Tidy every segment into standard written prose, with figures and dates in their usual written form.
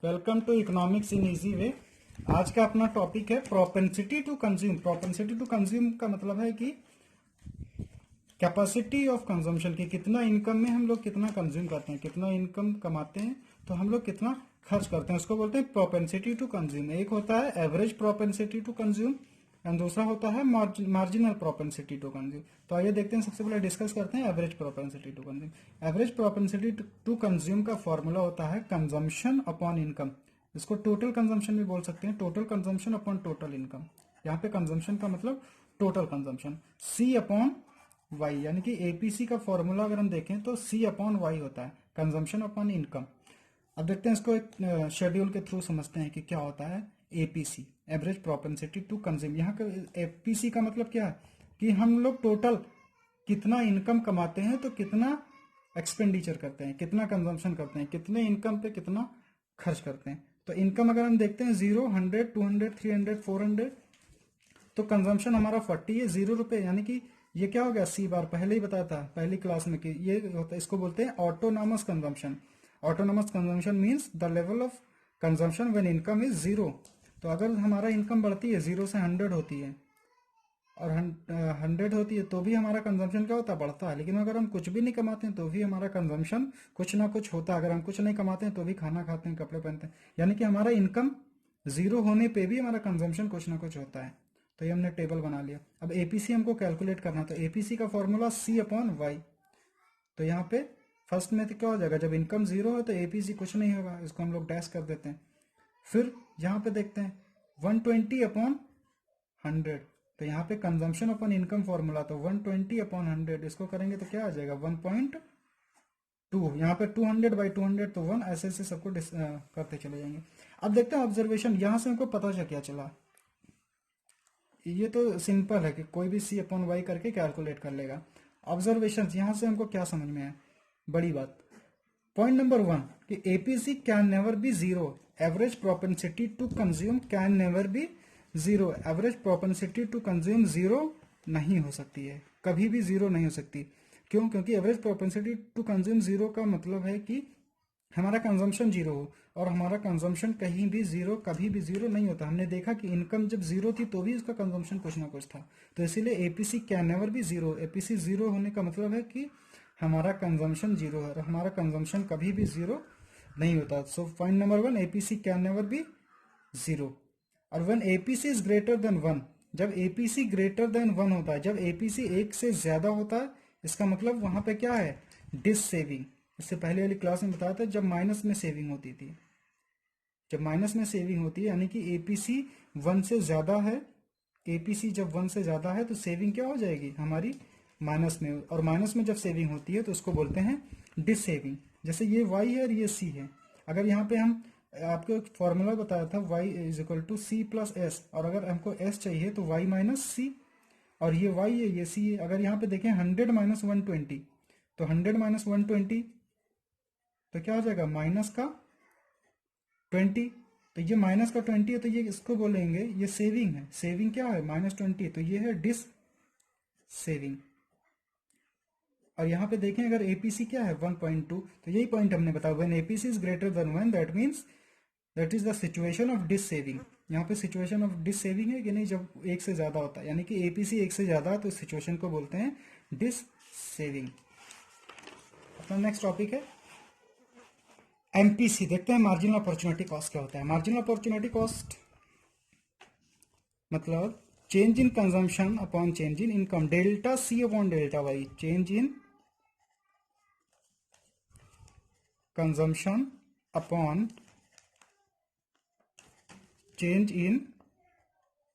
Welcome to economics in easy way. आज का अपना टॉपिक है propensity to consume. Propensity to consume का मतलब है कि कैपेसिटी ऑफ कंजम्पशन की कितना इनकम में हम लोग कितना कंज्यूम करते हैं, कितना इनकम कमाते हैं तो हम लोग कितना खर्च करते हैं, उसको बोलते हैं प्रोपेंसिटी टू कंज्यूम। एक होता है average propensity to consume and दूसरा होता है मार्जिनल प्रोपेंसिटी टू कंज्यूम। तो आइए देखते हैं, सबसे पहले डिस्कस करते हैं average propensity to consume. Average propensity to consume का फॉर्मूला होता है कंजम्पशन अपॉन इनकम। इसको टोटल कंजम्पशन भी बोल सकते हैं, total consumption upon total income. यहाँ पे कंजम्पशन का मतलब total consumption, C upon Y, यानी कि एपीसी का फॉर्मूला अगर हम देखें तो सी अपॉन वाई होता है, कंजम्पशन अपॉन इनकम। अब देखते हैं इसको एक शेड्यूल के थ्रू समझते हैं कि क्या होता है APC, average propensity to consume. यहाँ का एपीसी का मतलब क्या है कि हम लोग टोटल कितना इनकम कमाते हैं तो कितना एक्सपेंडिचर करते हैं, कितना कंजम्पशन करते हैं, कितने इनकम पे कितना खर्च करते हैं। तो इनकम अगर हम देखते हैं 0, 100, 200, 300, 400, तो कंजम्पशन हमारा 40 है, 0 रुपए, यानी कि ये क्या हो गया सी बार, पहले ही बताया था पहली क्लास में कि ये होता है, इसको बोलते हैं autonomous consumption. Autonomous consumption means the level of consumption when income is 0। तो अगर हमारा इनकम बढ़ती है 0 से 100 होती है और 100 होती है तो भी हमारा कंजम्पशन क्या होता है, बढ़ता है। लेकिन अगर हम कुछ भी नहीं कमाते हैं तो भी हमारा कंजम्पशन कुछ ना कुछ होता है। अगर हम कुछ नहीं कमाते हैं तो भी खाना खाते हैं, कपड़े पहनते हैं, यानी कि हमारा इनकम 0 होने पे भी हमारा कंजम्पशन कुछ ना कुछ होता है। तो ये हमने टेबल बना लिया। अब एपीसी हमको कैलकुलेट करना, तो एपीसी का फॉर्मूला सी अपॉन वाई। तो यहाँ पे फर्स्ट में तो क्या हो जाएगा, जब इनकम 0 है तो एपीसी कुछ नहीं होगा, इसको हम लोग डैश कर देते हैं। फिर यहाँ पे देखते हैं 120 अपॉन 100, तो यहाँ पे कंजम्पशन अपॉन इनकम फॉर्मूला, तो 120 अपॉन 100 इसको करेंगे तो क्या आ जाएगा 1.2। यहाँ पे 200/200 तो 1, ऐसे ऐसे सबको करते चले जाएंगे। अब देखते हैं ऑब्जर्वेशन, यहाँ से हमको पता क्या चला। ये तो सिंपल है कि कोई भी सी अपॉन वाई करके कैलकुलेट कर लेगा। ऑब्जर्वेशन यहाँ से हमको क्या समझ में है, बड़ी बात। पॉइंट नंबर 1 कि APC can never be 0, average propensity to consume can never be 0। Average propensity to consume 0 नहीं हो सकती है, कभी भी 0 नहीं हो सकती। क्यों? क्योंकि एवरेज प्रोपेंसिटी टू कंज्यूम 0 का मतलब है कि हमारा कंजम्पशन 0 हो, और हमारा कंजम्पशन कहीं भी 0, कभी भी 0 नहीं होता। हमने देखा कि इनकम जब 0 थी तो भी उसका कंजम्पशन कुछ ना कुछ था। तो इसीलिए APC can never be 0। APC 0 होने का मतलब है कि हमारा कंजम्पशन 0 है, और हमारा कंजम्पशन कभी भी 0 नहीं होता। So point number 1, APC can never be 0। और when APC is greater than 1, जब एपीसी ग्रेटर देन 1 होता है, जब एपीसी 1 से ज्यादा होता है, इसका मतलब वहां पे क्या है, डिस सेविंग। इससे पहले वाली क्लास में बताया था जब माइनस में सेविंग होती थी, जब माइनस में सेविंग होती है यानी कि एपीसी 1 से ज्यादा है। एपीसी जब 1 से ज्यादा है तो सेविंग क्या हो जाएगी हमारी, माइनस में। और माइनस में जब सेविंग होती है तो उसको बोलते हैं डिस सेविंग। जैसे ये वाई है और ये सी है। अगर यहाँ पे हम आपको एक फॉर्मूला बताया था y is equal to C plus S, और अगर हमको s चाहिए तो y माइनस सी, और ये y है ये c है। अगर यहाँ पे देखें 100 माइनस 120, तो 100 माइनस 120 तो क्या हो जाएगा, माइनस का 20। तो ये माइनस का 20 है तो ये इसको बोलेंगे ये सेविंग है। सेविंग क्या है, -20, तो ये है डिस सेविंग। और यहाँ पे देखें अगर एपीसी क्या है 1.2, तो यही पॉइंट हमने बताया, when APC is greater than 1 that means that is the situation of dissaving. यहाँ पे सिचुएशन ऑफ डिस सेविंग है कि नहीं, जब 1 से ज्यादा होता है, यानी कि एपीसी 1 से ज्यादा है तो इस सिचुएशन को बोलते हैं डिस सेविंग। अपना नेक्स्ट टॉपिक है एमपीसी। देखते हैं मार्जिनल अपॉर्चुनिटी कॉस्ट क्या होता है। मार्जिनल अपॉर्चुनिटी कॉस्ट मतलब change in consumption upon change in income, delta C upon delta Y. Change in consumption upon change in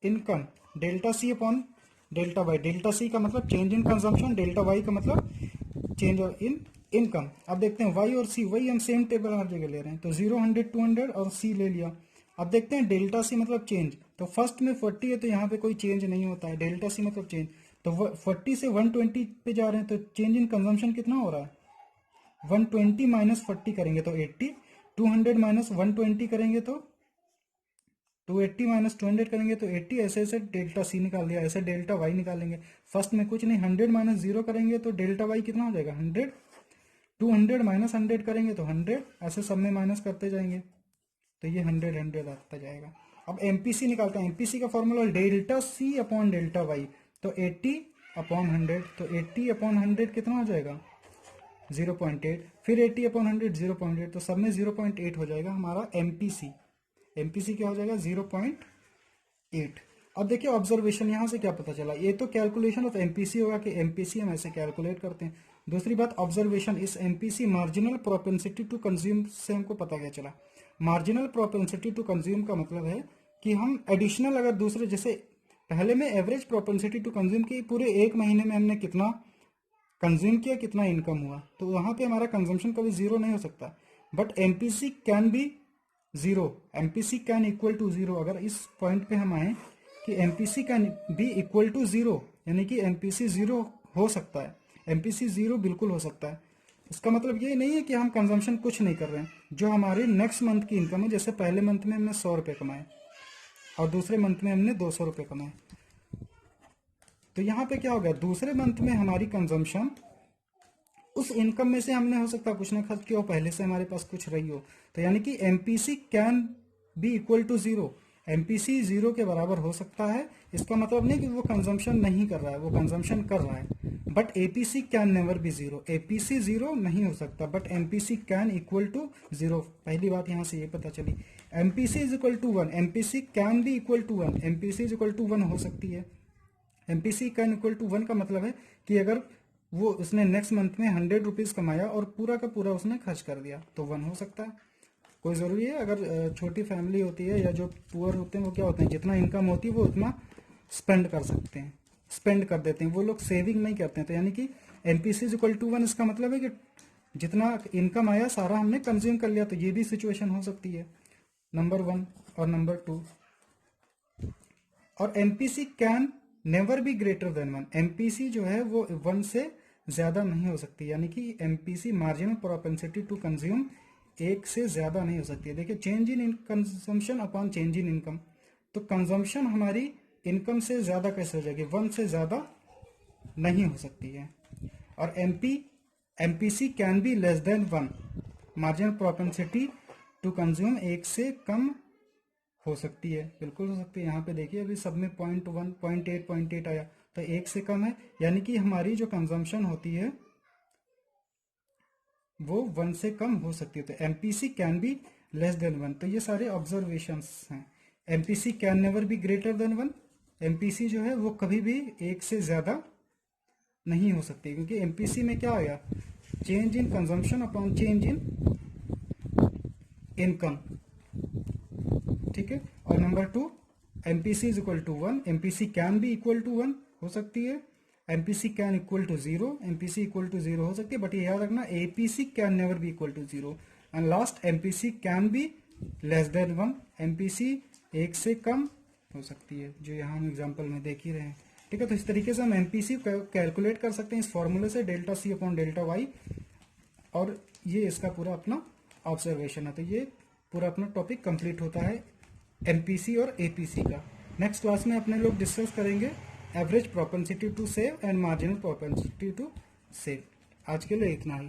income, delta C upon delta Y. Delta C का मतलब change in consumption, delta Y का मतलब change in income. अब देखते हैं Y और सी, वही हम सेम टेबल हर जगह ले रहे हैं, तो 0, 100, 200 और सी ले लिया। अब देखते हैं डेल्टा सी मतलब चेंज, तो फर्स्ट में 40 है तो यहाँ पे कोई चेंज नहीं होता है, डेल्टा सी मतलब चेंज। तो 40 से 120 पे जा रहे हैं तो चेंज इन कंजम्पशन कितना हो रहा है, 120 माइनस 40 करेंगे तो 80, 200 माइनस 120 करेंगे तो 280 माइनस 200 करेंगे तो 80, ऐसे ऐसे डेल्टा सी निकाल दिया। ऐसे डेल्टा वाई निकालेंगे, फर्स्ट में कुछ नहीं, 100 माइनस 0 करेंगे तो डेल्टा वाई कितना हो जाएगा 100, 200 माइनस 100 करेंगे तो 100, ऐसे सब में माइनस करते जाएंगे। तो ये 100 आता जाएगा। अब एमपीसी निकालते हैं। एमपीसी का formula delta C upon delta Y, तो 80 अपॉन 100, तो 80 अपॉन 100 कितना हो जाएगा 0.8, फिर 80 अपॉन 100 0.8, तो सब में 0.8 हो जाएगा हमारा एमपीसी। एमपीसी क्या हो जाएगा 0.8। अब देखिए ऑब्जर्वेशन, यहाँ से क्या पता चला, ये तो कैलकुलेशन ऑफ एमपीसी होगा कि एमपीसी हम ऐसे कैलकुलेट करते हैं। दूसरी बात ऑब्जर्वेशन, इस MPC marginal propensity to consume से हमको पता क्या चला। मार्जिनल प्रोपेंसिटी टू कंज्यूम का मतलब है कि हम एडिशनल अगर दूसरे, जैसे पहले में एवरेज प्रोपेंसिटी टू कंज्यूम की, पूरे एक महीने में हमने कितना कंज्यूम किया, कितना इनकम हुआ, तो वहां पे हमारा कंजम्पशन कभी जीरो नहीं हो सकता। But MPC can be zero, MPC can equal to zero. अगर इस पॉइंट पे हम आए कि MPC can be equal to zero, यानी कि एमपीसी जीरो हो सकता है, एमपीसी जीरो बिल्कुल हो सकता है। इसका मतलब ये नहीं है कि हम कंजम्पशन कुछ नहीं कर रहे हैं। जो हमारे नेक्स्ट मंथ की इनकम है, जैसे पहले मंथ में हमने 100 रुपये कमाए और दूसरे मंथ में हमने 200 रुपये कमाए, तो यहाँ पे क्या हो गया, दूसरे मंथ में हमारी कंजम्पशन उस इनकम में से हमने हो सकता है कुछ ना खर्च किया हो, पहले से हमारे पास कुछ रही हो, तो यानी कि MPC can be equal to zero, MPC zero के बराबर हो सकता है। इसका मतलब नहीं कि वो कंजम्पशन नहीं कर रहा है, वो कंजम्पशन कर रहा है। But APC can never be zero, APC zero नहीं हो सकता, but MPC can equal to zero. पहली बात यहाँ से ये पता चली। MPC is equal to 1, MPC can be equal to 1, MPC is equal to 1 हो सकती है। एमपीसी कैन इक्वल टू 1 का मतलब है कि अगर वो उसने नेक्स्ट मंथ में 100 रुपीज कमाया और पूरा का पूरा उसने खर्च कर दिया, तो 1 हो सकता है। कोई ज़रूरी है, अगर छोटी फैमिली होती है या जो पुअर होते हैं वो क्या होते हैं, जितना इनकम होती है वो उतना स्पेंड कर सकते हैं, स्पेंड कर देते हैं, वो लोग सेविंग नहीं करते हैं। तो यानी कि एमपीसी इज इक्वल टू 1, इसका मतलब है कि जितना इनकम आया सारा हमने कंज्यूम कर लिया, तो ये भी सिचुएशन हो सकती है, नंबर 1 और नंबर 2। और MPC can never be greater than 1, MPC जो है वो 1 से ज्यादा नहीं हो सकती, यानी कि MPC marginal propensity to consume 1 से ज्यादा नहीं हो सकती है। देखिए change in consumption upon change in income, तो कंजम्पशन हमारी इनकम से ज्यादा कैसे हो जाएगी, 1 से ज्यादा नहीं हो सकती है। और MPC can be less than 1, marginal propensity to consume 1 से कम हो सकती है, बिल्कुल हो सकती है। यहाँ पे देखिए अभी सब में 0.1, 0.8, 0.8 आया, तो 1 से कम है, यानी कि हमारी जो कंजम्पशन होती है वो 1 से कम हो सकती है। तो MPC can be less than 1, तो ये सारे ऑब्जर्वेशंस हैं। MPC can never be greater than 1, MPC जो है वो कभी भी 1 से ज्यादा नहीं हो सकती, क्योंकि एमपीसी में क्या आया, change in consumption upon change in income, ठीक है। और number 2, MPC is equal to 1, MPC can be equal to 1 हो सकती है, MPC can equal to 0, MPC equal to 0 हो सकती है, बट ये याद रखना APC can never be equal to 0। And last, MPC can be less than 1, MPC 1 से कम हो सकती है, जो यहाँ हम एग्जाम्पल में देख ही रहे हैं, ठीक है। तो इस तरीके से हम एमपीसी कैलकुलेट कर सकते हैं इस फॉर्मूले से, delta C upon delta Y, और ये इसका पूरा अपना ऑब्जर्वेशन है। तो ये पूरा अपना टॉपिक कंप्लीट होता है एमपीसी और एपीसी का। नेक्स्ट क्लास में अपने लोग डिस्कस करेंगे average propensity to save and marginal propensity to save. आज के लिए इतना ही।